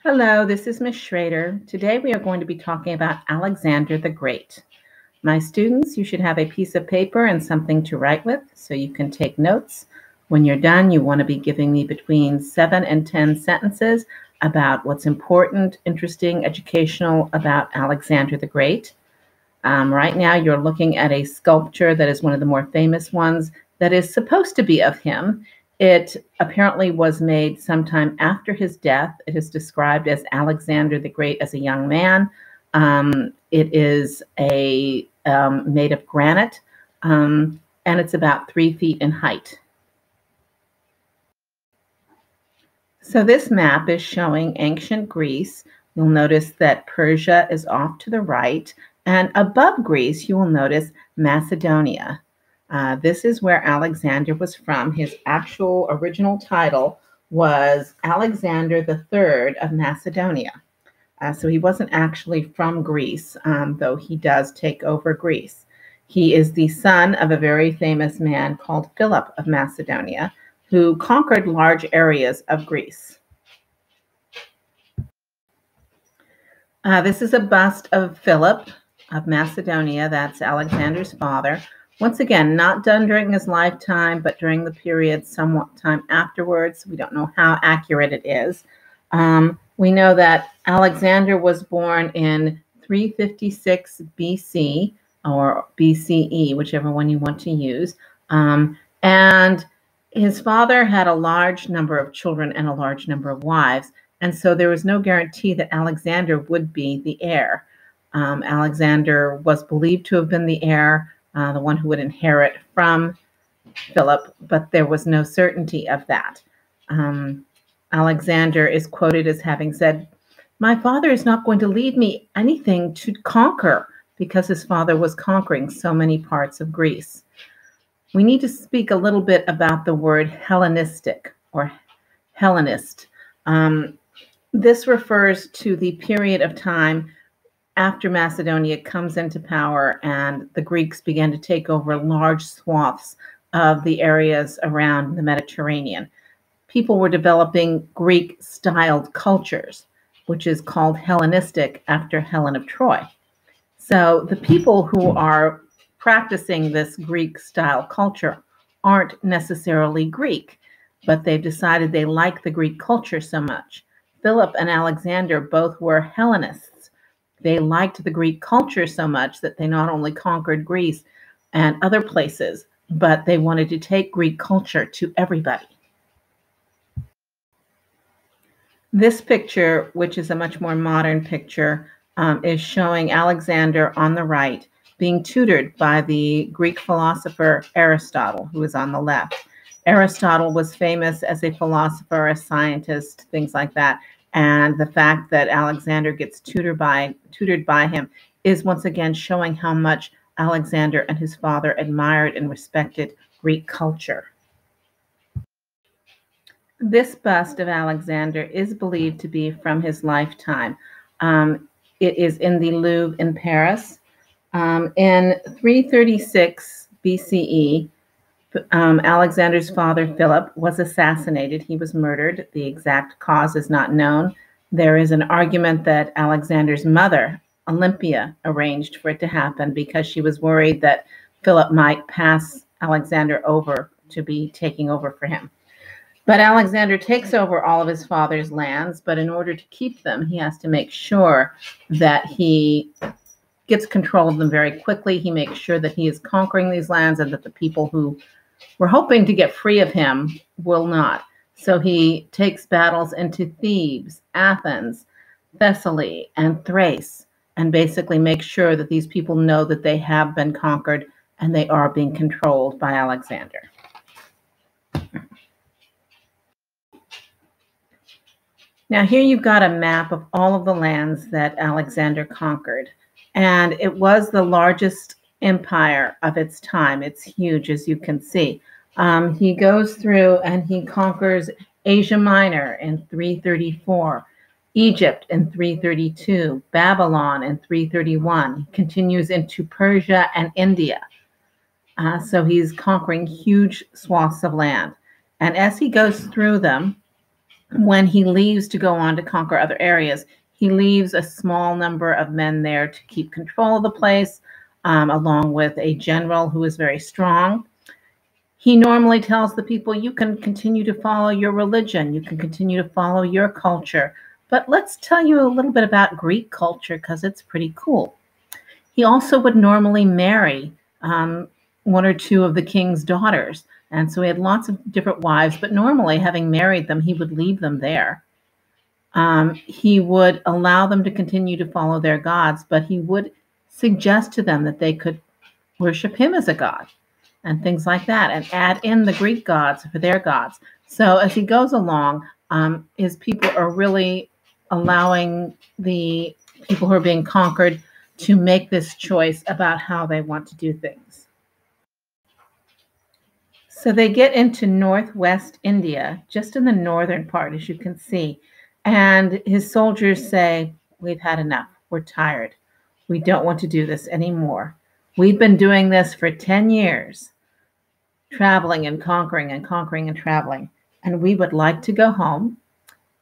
Hello, this is Miss Schrader. Today we are going to be talking about Alexander the Great. My students, you should have a piece of paper and something to write with so you can take notes. When you're done, you want to be giving me between 7 and 10 sentences about what's important, interesting, educational about Alexander the Great. Right now you're looking at a sculpture that is one of the more famous ones that is supposed to be of him. It apparently was made sometime after his death. It is described as Alexander the Great as a young man. It is made of granite, and it's about 3 feet in height. So this map is showing ancient Greece. You'll notice that Persia is off to the right, and above Greece, you will notice Macedonia. This is where Alexander was from. His actual original title was Alexander III of Macedonia. So he wasn't actually from Greece, though he does take over Greece. He is the son of a very famous man called Philip of Macedonia, who conquered large areas of Greece. This is a bust of Philip of Macedonia. That's Alexander's father. Once again, not done during his lifetime, but during the period somewhat time afterwards. We don't know how accurate it is. We know that Alexander was born in 356 BC or BCE, whichever one you want to use. And his father had a large number of children and a large number of wives. And so there was no guarantee that Alexander would be the heir. Alexander was believed to have been the heir, the one who would inherit from Philip, but there was no certainty of that. Alexander is quoted as having said, "My father is not going to leave me anything to conquer," because his father was conquering so many parts of Greece. We need to speak a little bit about the word Hellenistic or Hellenist. This refers to the period of time after Macedonia comes into power and the Greeks began to take over large swaths of the areas around the Mediterranean. People were developing Greek-styled cultures, which is called Hellenistic after Helen of Troy. So the people who are practicing this Greek-style culture aren't necessarily Greek, but they've decided they like the Greek culture so much. Philip and Alexander both were Hellenists. They liked the Greek culture so much that they not only conquered Greece and other places, but they wanted to take Greek culture to everybody. This picture, which is a much more modern picture, is showing Alexander on the right being tutored by the Greek philosopher Aristotle, who is on the left. Aristotle was famous as a philosopher, a scientist, things like that. And the fact that Alexander gets tutored by him is once again showing how much Alexander and his father admired and respected Greek culture. This bust of Alexander is believed to be from his lifetime. It is in the Louvre in Paris. In 336 BCE, Alexander's father, Philip, was assassinated. He was murdered. The exact cause is not known. There is an argument that Alexander's mother, Olympia, arranged for it to happen because she was worried that Philip might pass Alexander over to be taking over for him. But Alexander takes over all of his father's lands, but in order to keep them, he has to make sure that he gets control of them very quickly. He makes sure that he is conquering these lands and that the people who were hoping to get free of him will not. So he takes battles into Thebes, Athens, Thessaly, and Thrace, and basically makes sure that these people know that they have been conquered and they are being controlled by Alexander. Now here you've got a map of all of the lands that Alexander conquered, and it was the largest empire of its time. It's huge, as you can see. He goes through and he conquers Asia Minor in 334, Egypt in 332, Babylon in 331. He continues into Persia and India. So he's conquering huge swaths of land. And as he goes through them, when he leaves to go on to conquer other areas, he leaves a small number of men there to keep control of the place, along with a general who is very strong. He normally tells the people, you can continue to follow your religion, you can continue to follow your culture, but let's tell you a little bit about Greek culture because it's pretty cool. He also would normally marry one or two of the king's daughters. And so he had lots of different wives, but normally, having married them, he would leave them there. He would allow them to continue to follow their gods, but he would suggest to them that they could worship him as a god and things like that, and add in the Greek gods for their gods. So as he goes along, his people are really allowing the people who are being conquered to make this choice about how they want to do things. So they get into northwest India, just in the northern part, as you can see. And his soldiers say, we've had enough. We're tired. We don't want to do this anymore. We've been doing this for 10 years, traveling and conquering and conquering and traveling. And we would like to go home.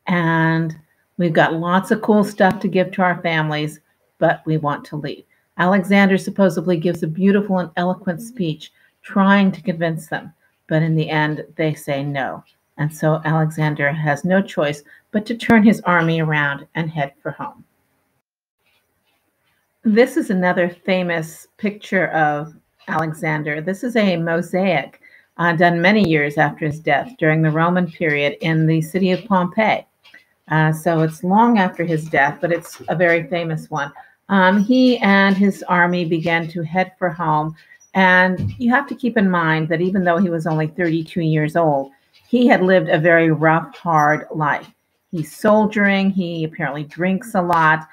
And we've got lots of cool stuff to give to our families, but we want to leave. Alexander supposedly gives a beautiful and eloquent speech trying to convince them. But in the end, they say no. And so Alexander has no choice but to turn his army around and head for home. This is another famous picture of Alexander. This is a mosaic done many years after his death during the Roman period in the city of Pompeii. So it's long after his death, but it's a very famous one. He and his army began to head for home. And you have to keep in mind that even though he was only 32 years old, he had lived a very rough, hard life. He's soldiering. He apparently drinks a lot.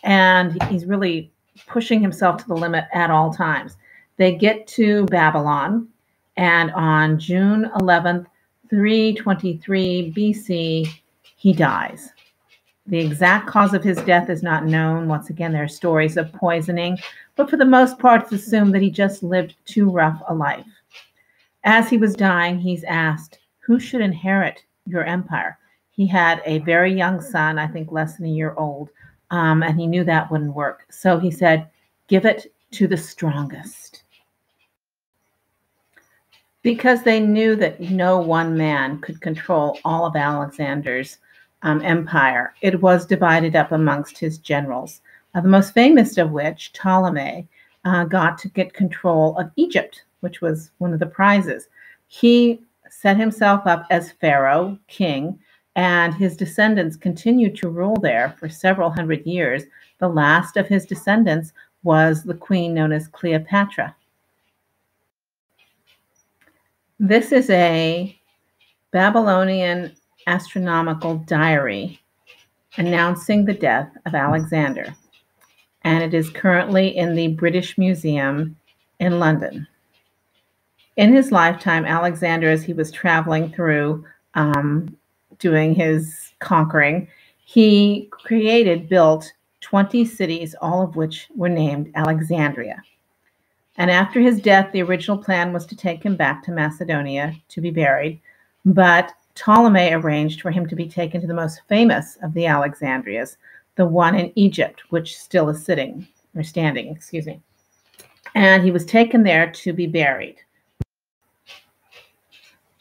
And he's really pushing himself to the limit at all times. They get to Babylon. And on June 11th, 323 BC, he dies. The exact cause of his death is not known. Once again, there are stories of poisoning, but for the most part, it's assumed that he just lived too rough a life. As he was dying, he's asked, who should inherit your empire? He had a very young son, I think less than a year old, and he knew that wouldn't work. So he said, give it to the strongest. Because they knew that no one man could control all of Alexander's empire, it was divided up amongst his generals, the most famous of which, Ptolemy, got to get control of Egypt, which was one of the prizes. He set himself up as pharaoh, king, and his descendants continued to rule there for several hundred years. The last of his descendants was the queen known as Cleopatra. This is a Babylonian astronomical diary announcing the death of Alexander, and it is currently in the British Museum in London. In his lifetime, Alexander, as he was traveling through doing his conquering, he built 20 cities, all of which were named Alexandria. And after his death, the original plan was to take him back to Macedonia to be buried, but Ptolemy arranged for him to be taken to the most famous of the Alexandrias, the one in Egypt, which still is standing. And he was taken there to be buried.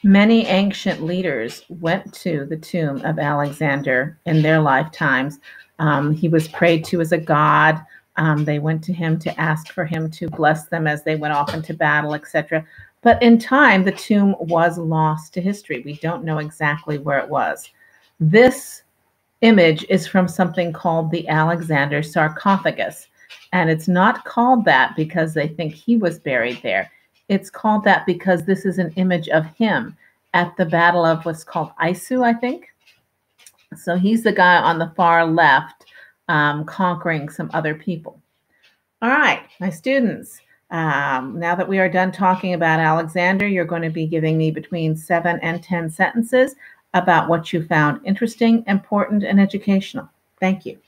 Many ancient leaders went to the tomb of Alexander in their lifetimes. He was prayed to as a god. They went to him to ask for him to bless them as they went off into battle, etc. But in time, the tomb was lost to history. We don't know exactly where it was. This image is from something called the Alexander sarcophagus. And it's not called that because they think he was buried there. It's called that because this is an image of him at the Battle of what's called Issu, I think. So he's the guy on the far left conquering some other people. All right, my students. Now that we are done talking about Alexander, you're going to be giving me between 7 and 10 sentences about what you found interesting, important, and educational. Thank you.